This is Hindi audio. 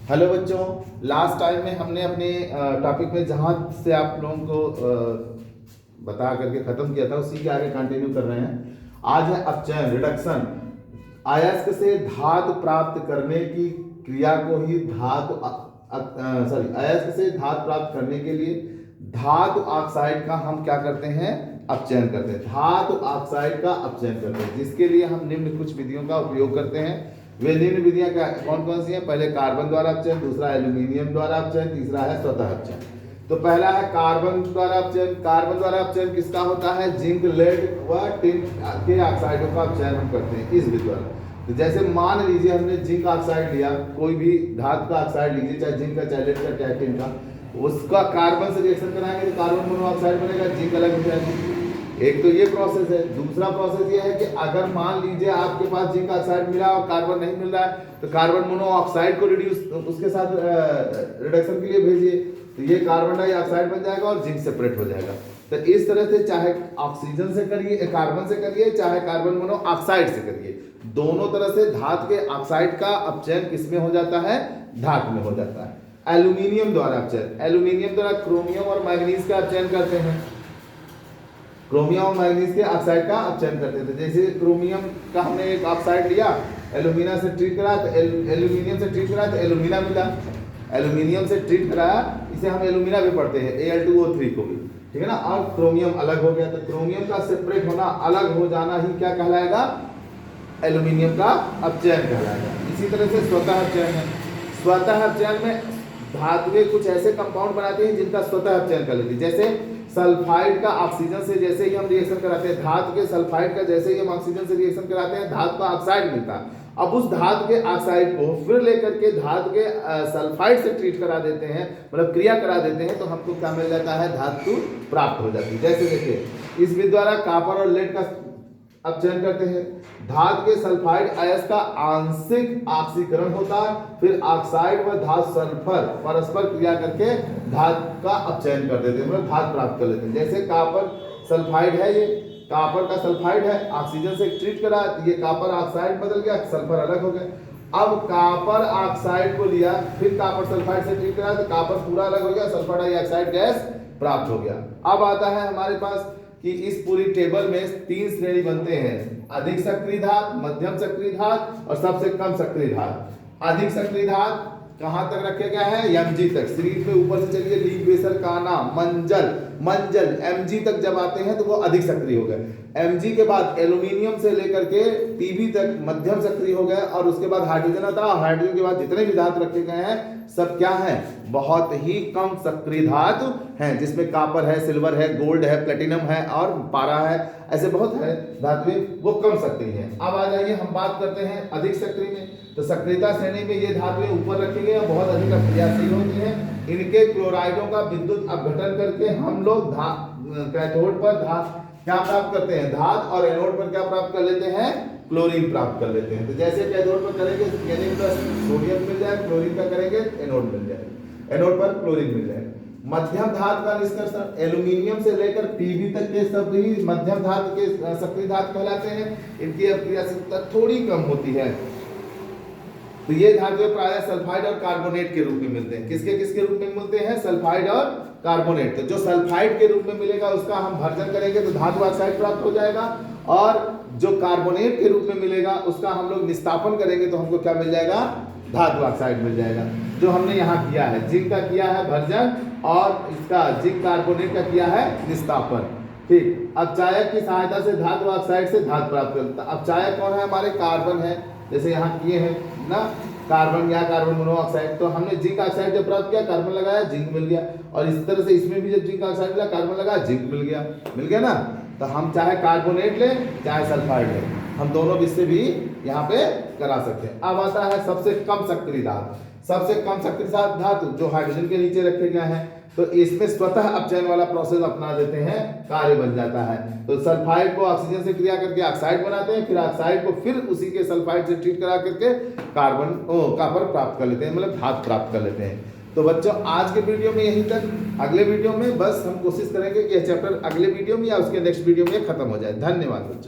हेलो बच्चों, लास्ट टाइम में हमने अपने टॉपिक में जहाँ से आप लोगों को बता करके खत्म किया था उसी के आगे कंटिन्यू कर रहे हैं। आज है अपचयन, रिडक्शन। अयस्क से धातु प्राप्त करने की क्रिया को ही अयस्क से धातु प्राप्त करने के लिए धातु ऑक्साइड का हम क्या करते हैं, अपचयन करते हैं। धातु ऑक्साइड का अपचयन करते हैं, जिसके लिए हम निम्न कुछ विधियों का उपयोग करते हैं। वे निम्न विधियां कौन कौन सी हैं? पहले कार्बन द्वारा अपचयन, दूसरा एल्यूमिनियम द्वारा अपचयन, तीसरा है स्वतः अपचयन। तो पहला है कार्बन द्वारा अपचयन। कार्बन द्वारा अपचयन किसका होता है? जिंक, लेड व टिन के ऑक्साइडों का अपचयन हम करते हैं इस विधि द्वारा। तो जैसे मान लीजिए हमने जिंक ऑक्साइड लिया, कोई भी धातु का ऑक्साइड लीजिए, चाहे जिंक का, चाहे लेड का, चाहे टिन का, उसका कार्बन से रिएक्शन कराएंगे तो कार्बन मोनोऑक्साइड बनेगा, जिंक अलग हो जाएगी। एक तो ये प्रोसेस है। दूसरा प्रोसेस ये है कि अगर मान लीजिए आपके पास जिंक ऑक्साइड मिला और कार्बन नहीं मिल रहा है, तो कार्बन मोनोऑक्साइड को रिड्यूस उसके साथ रिडक्शन के लिए भेजिए, तो ये कार्बन डाइऑक्साइड बन जाएगा और जिंक सेपरेट हो जाएगा। तो इस तरह से चाहे ऑक्सीजन से करिए, कार्बन से करिए, चाहे कार्बन मोनोऑक्साइड से करिए, दोनों तरह से धातु के ऑक्साइड का अपचयन किसमें हो जाता है? धातु में हो जाता है। एल्यूमिनियम द्वारा अपचयन, एल्यूमिनियम द्वारा क्रोमियम और मैग्नीज का अपचयन करते हैं। क्रोमियम और मैग्नीज के ऑक्साइड का अपचयन करते थे। जैसे क्रोमियम का हमने एक ऑक्साइड लिया, एल्यूमिना से ट्रीट करा, तो एल्यूमिनियम से ट्रीट करा तो एल्यूमिना मिला। एल्यूमिनियम से ट्रीट कराया, इसे हम एल्यूमिना भी पढ़ते हैं, Al2O3 को भी, ठीक है ना। और क्रोमियम अलग हो गया, तो क्रोमियम का सेपरेट होना, अलग हो जाना ही क्या कहलाएगा? एल्यूमिनियम का अपचयन कहलाएगा। इसी तरह से स्वतः अपचयन है। स्वतः अपचयन में धातुएं कुछ ऐसे कंपाउंड बनाती हैं जिनका स्वतः अपचयन कर लेती है। जैसे सल्फाइड का ऑक्सीजन से जैसे ही हम रिएक्शन कराते हैं, धातु के सल्फाइड का जैसे ही हम ऑक्सीजन से रिएक्शन कराते हैं, धातु का ऑक्साइड मिलता है। अब उस धातु के ऑक्साइड को फिर लेकर के धातु के सल्फाइड से ट्रीट करा देते हैं, मतलब क्रिया करा देते हैं, तो हमको क्या मिल जाता है? धातु प्राप्त हो जाती है। जैसे देखिए, इस विधि द्वारा कॉपर और लेड का अपचयन करते हैं। धातु के सल्फाइड अयस्क का आंशिक ऑक्सीकरण होता है, फिर ऑक्साइड व धातु सल्फर परस्पर क्रिया करके धातु का अपचयन कर देते हैं, मतलब धातु प्राप्त कर लेते हैं। जैसे कॉपर सल्फाइड है, ये कॉपर का सल्फाइड है, ऑक्सीजन से ट्रीट करा, ये कॉपर ऑक्साइड बदल गया, सल्फर अलग हो गया। अब कॉपर ऑक्साइड को लिया, फिर कॉपर सल्फाइड से ट्रीट करा, तो कॉपर पूरा अलग हो गया, सल्फर डाइऑक्साइड गैस प्राप्त हो गया। अब आता है हमारे पास कि इस पूरी टेबल में 3 श्रेणी बनते हैं: अधिक सक्रिय धातु, मध्यम सक्रिय धातु और सबसे कम सक्रिय धातु। अधिक सक्रिय धातु कहां तक रखे गए हैं? Mg तक। शरीर पे ऊपर से चलिए, लीग बेसल काना मंजल Mg तक जब आते हैं तो वो अधिक सक्रिय हो गए। Mg के बाद एल्यूमिनियम से लेकर के Pb तक मध्यम सक्रिय हो गए, और उसके बाद हाइड्रोजन आता है। हाइड्रोजन के बाद जितने भी धातु रखे गए हैं सब क्या है? बहुत ही कम सक्रिय धातु हैं, जिसमें कॉपर है, सिल्वर है, गोल्ड है, प्लेटिनम है और पारा है, ऐसे बहुत है धातुएं, वो कम सक्रिय हैं। अब आ जाइए, हम बात करते हैं अधिक सक्रिय में। तो सक्रियता श्रेणी में ये धातुएं ऊपर रखी गई और बहुत अधिक क्रियाशील होती हैं। इनके क्लोराइडों का विद्युत अपघटन करके हम लोग कैथोड पर क्या प्राप्त करते हैं? धातु, और एनोड पर क्या प्राप्त कर लेते हैं? क्लोरीन प्राप्त कर लेते हैं। तो जैसे कैथोड पर करेंगे सोडियम मिल जाए, क्लोरीन का करेंगे एनोड मिल जाए, एनोड पर क्लोरीन मिल जाए। मध्यम धातु का निष्कर्षण, एल्यूमिनियम से लेकर Pb तक के सब ही मध्यम धातु के सक्रिय धातु कहलाते हैं। इनकी क्रियाशीलता थोड़ी कम होती है। तो ये धातुएं प्रायः सल्फाइड और कार्बोनेट के रूप में मिलते हैं। किसके किसके रूप में मिलते हैं? सल्फाइड और कार्बोनेट। तो जो सल्फाइड के रूप में मिलेगा उसका हम भर्जन करेंगे तो धातु ऑक्साइड प्राप्त हो जाएगा, और जो कार्बोनेट के रूप में मिलेगा उसका हम लोग निस्तापन करेंगे तो हमको क्या मिल जाएगा? धातु ऑक्साइड मिल जाएगा। जो हमने यहाँ किया है, जिंक का किया है भर्जन, और इसका जिंक कार्बोनेट का किया है निस्तापन। ठीक। अपचायक की सहायता से धातु ऑक्साइड से धातु प्राप्त करता है। अपचायक कौन है? हमारे कार्बन है, जैसे यहाँ किए हैं ना, कार्बन या कार्बन मोनोऑक्साइड। तो हमने जिंक ऑक्साइड जब प्राप्त किया, कार्बन लगाया, जिंक मिल गया, और इस तरह से इसमें भी जब जिंक ऑक्साइड मिला, कार्बन लगाया, जिंक मिल गया ना। तो हम चाहे कार्बोनेट लें चाहे सल्फाइड लें, हम दोनों विषय भी यहाँ पे करा सकते हैं। अब आता है सबसे कम सक्रिय धातु। सबसे कम सक्रिय धातु जो हाइड्रोजन के नीचे रखे गए हैं, तो इसमें स्वतः अपचयन वाला प्रोसेस अपना देते हैं, कार्य बन जाता है। तो सल्फाइड को ऑक्सीजन से क्रिया करके ऑक्साइड बनाते हैं, फिर ऑक्साइड को फिर उसी के सल्फाइड से ट्रीट करा करके कॉपर प्राप्त कर लेते हैं, मतलब धातु प्राप्त कर लेते हैं। तो बच्चों, आज के वीडियो में यहीं तक। अगले वीडियो में बस हम कोशिश करेंगे कि यह चैप्टर अगले वीडियो में या उसके नेक्स्ट वीडियो में खत्म हो जाए। धन्यवाद बच्चों।